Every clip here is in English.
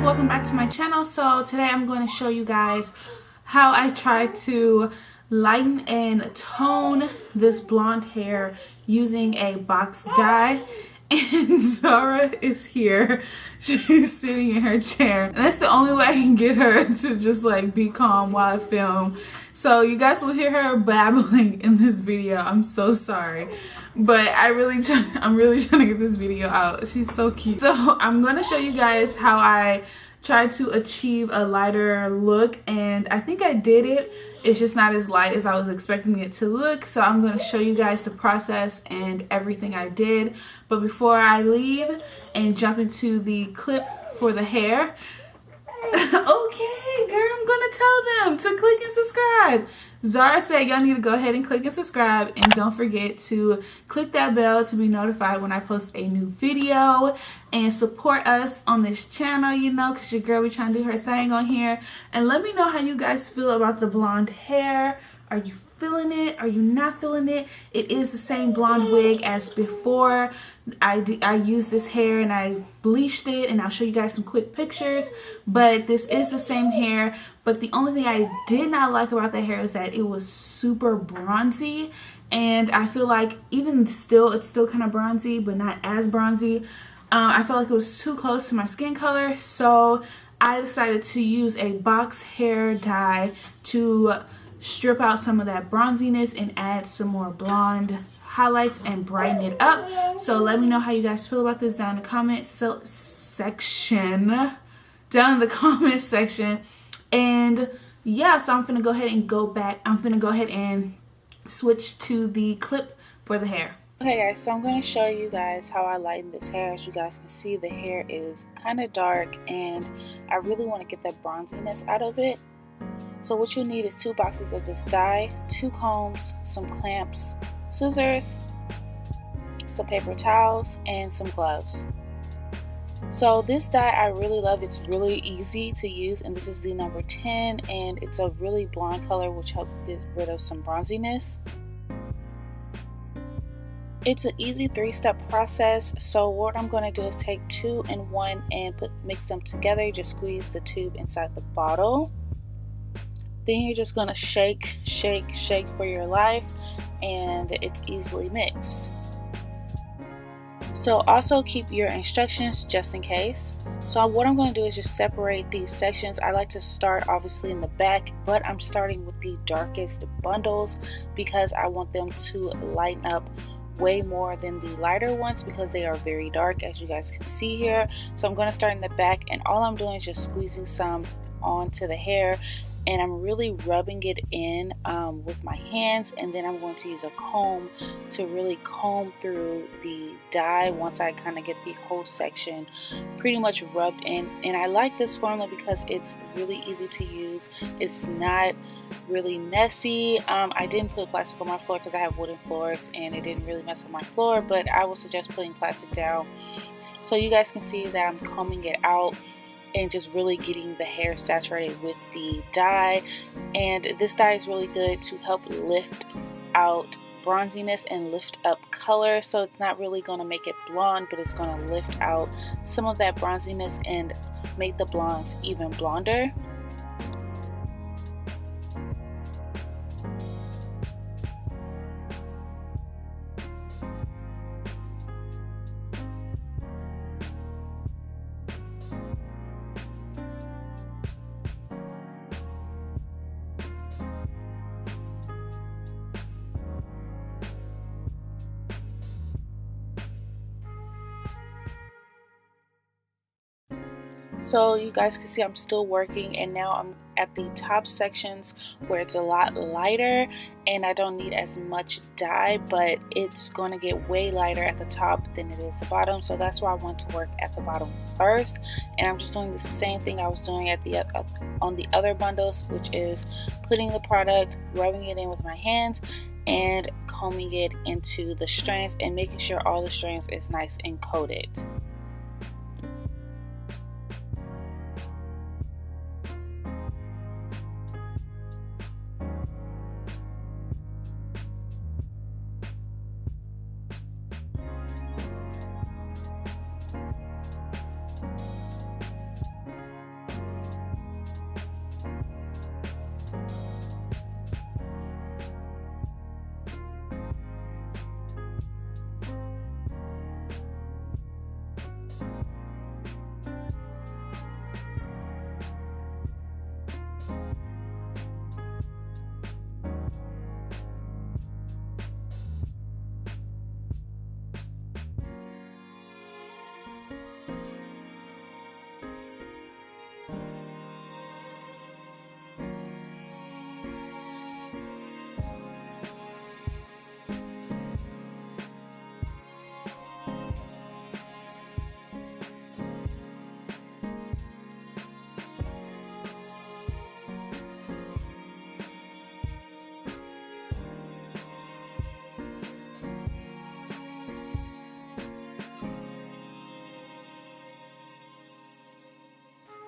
welcome back to my channel. So today I'm going to show you guys how I try to lighten and tone this blonde hair using a box dye. And Zara is here. She's sitting in her chair, and that's the only way I can get her to just like be calm while I film. So you guys will hear her babbling in this video. I'm so sorry, but I'm really trying to get this video out. She's so cute. So I'm going to show you guys how I try to achieve a lighter look, and I think I did it. It's just not as light as I was expecting it to look. So I'm going to show you guys the process and everything I did. But before I leave and jump into the clip for the hair, okay, girl, I'm gonna tell them to click and subscribe. Zara said y'all need to go ahead and click and subscribe, and don't forget to click that bell to be notified when I post a new video, and support us on this channel, you know, because your girl be trying to do her thing on here. And let me know how you guys feel about the blonde hair. Are you feeling it? Are you not feeling it? It is the same blonde wig as before. I used this hair and I bleached it, and I'll show you guys some quick pictures, but this is the same hair. But the only thing I did not like about the hair is that it was super bronzy, and I feel like even still it's still kind of bronzy, but not as bronzy. I felt like it was too close to my skin color, so I decided to use a box hair dye to strip out some of that bronziness and add some more blonde highlights and brighten it up. So let me know how you guys feel about this down in the comment section. And yeah, so I'm gonna go ahead and I'm gonna go ahead and switch to the clip for the hair. Okay guys, so I'm going to show you guys how I lighten this hair. As you guys can see, the hair is kind of dark, and I really want to get that bronziness out of it. So what you need is 2 boxes of this dye, 2 combs, some clamps, scissors, some paper towels, and some gloves. So this dye I really love. It's really easy to use, and this is the number 10, and it's a really blonde color which helps get rid of some bronziness. It's an easy 3-step process. So what I'm going to do is take 2 and 1 and mix them together. Just squeeze the tube inside the bottle. Then you're just going to shake, shake, shake for your life, and it's easily mixed. So also keep your instructions just in case. So what I'm going to do is just separate these sections. I like to start obviously in the back, but I'm starting with the darkest bundles because I want them to lighten up way more than the lighter ones because they are very dark, as you guys can see here. So I'm going to start in the back, and all I'm doing is just squeezing some onto the hair, and I'm really rubbing it in with my hands, and then I'm going to use a comb to really comb through the dye once I kind of get the whole section pretty much rubbed in. And I like this formula because it's really easy to use. It's not really messy. I didn't put plastic on my floor because I have wooden floors, and it didn't really mess up my floor, but I would suggest putting plastic down. So you guys can see that I'm combing it out and just really getting the hair saturated with the dye. And this dye is really good to help lift out bronziness and lift up color. So it's not really going to make it blonde, but it's going to lift out some of that bronziness and make the blondes even blonder. So you guys can see I'm still working, and now I'm at the top sections where it's a lot lighter and I don't need as much dye, but it's going to get way lighter at the top than it is the bottom. So that's why I want to work at the bottom first, and I'm just doing the same thing I was doing at the on the other bundles, which is putting the product, rubbing it in with my hands, and combing it into the strands and making sure all the strands is nice and coated.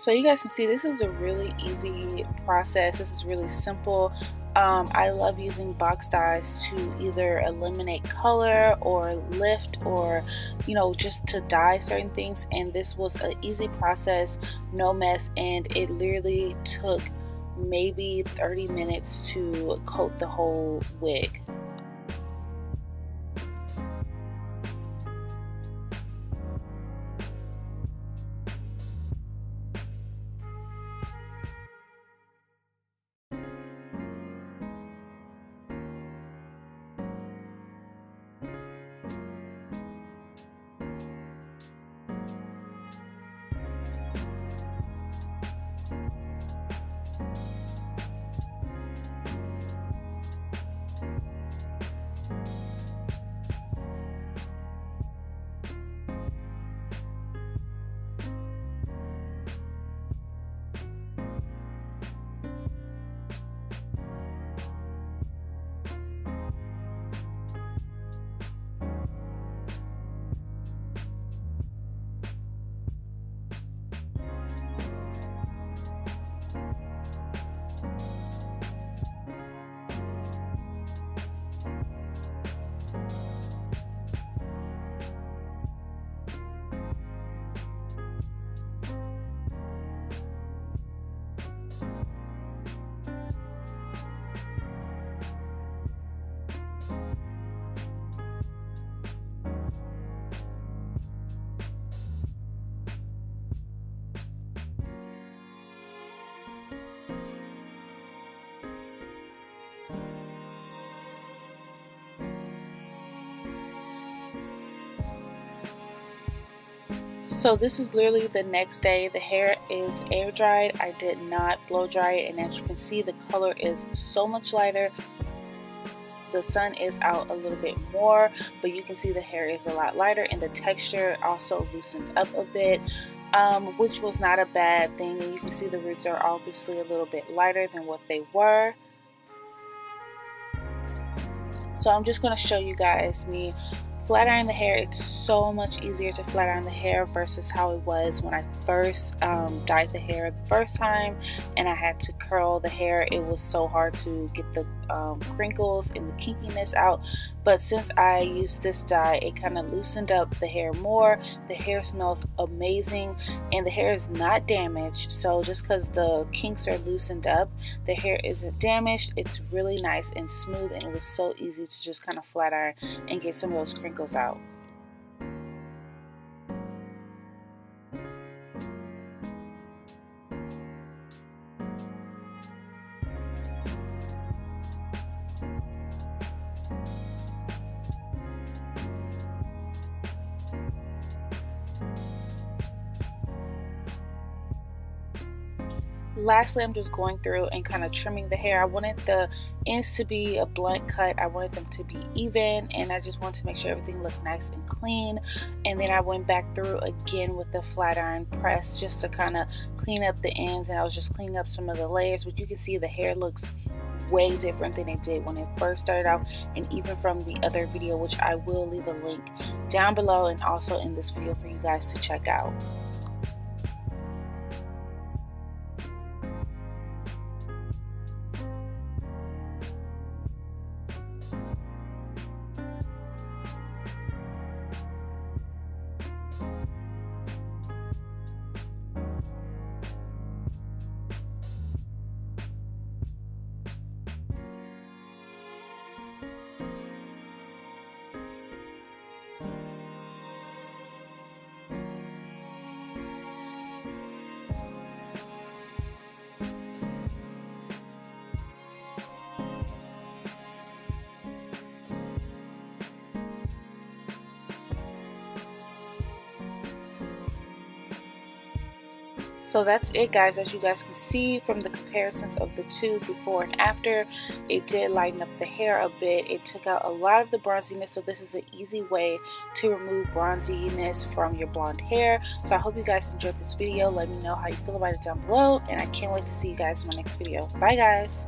So you guys can see this is a really easy process. This is really simple. I love using box dyes to either eliminate color or lift, or just to dye certain things, and this was an easy process, no mess, and it literally took maybe 30 minutes to coat the whole wig. So this is literally the next day. The hair is air dried. I did not blow dry it, and as you can see, the color is so much lighter. The sun is out a little bit more, but you can see the hair is a lot lighter, and the texture also loosened up a bit, which was not a bad thing. And you can see the roots are obviously a little bit lighter than what they were. So I'm just going to show you guys me flat iron the hair. It's so much easier to flat iron the hair versus how it was when I first dyed the hair the first time and I had to curl the hair. It was so hard to get the crinkles and the kinkiness out, but since I used this dye, it kind of loosened up the hair more. The hair smells amazing and the hair is not damaged, so just because the kinks are loosened up, the hair isn't damaged. It's really nice and smooth, and it was so easy to just kind of flat iron and get some of those crinkles out. Lastly, I'm just going through and kind of trimming the hair. I wanted the ends to be a blunt cut. I wanted them to be even, and I just wanted to make sure everything looked nice and clean. And then I went back through again with the flat iron press just to kind of clean up the ends, and I was just cleaning up some of the layers. But you can see the hair looks way different than it did when it first started out, and even from the other video, which I will leave a link down below and also in this video for you guys to check out. So that's it, guys. As you guys can see from the comparisons of the two before and after, it did lighten up the hair a bit. It took out a lot of the bronziness, so this is an easy way to remove bronziness from your blonde hair. So I hope you guys enjoyed this video. Let me know how you feel about it down below, and I can't wait to see you guys in my next video. Bye, guys.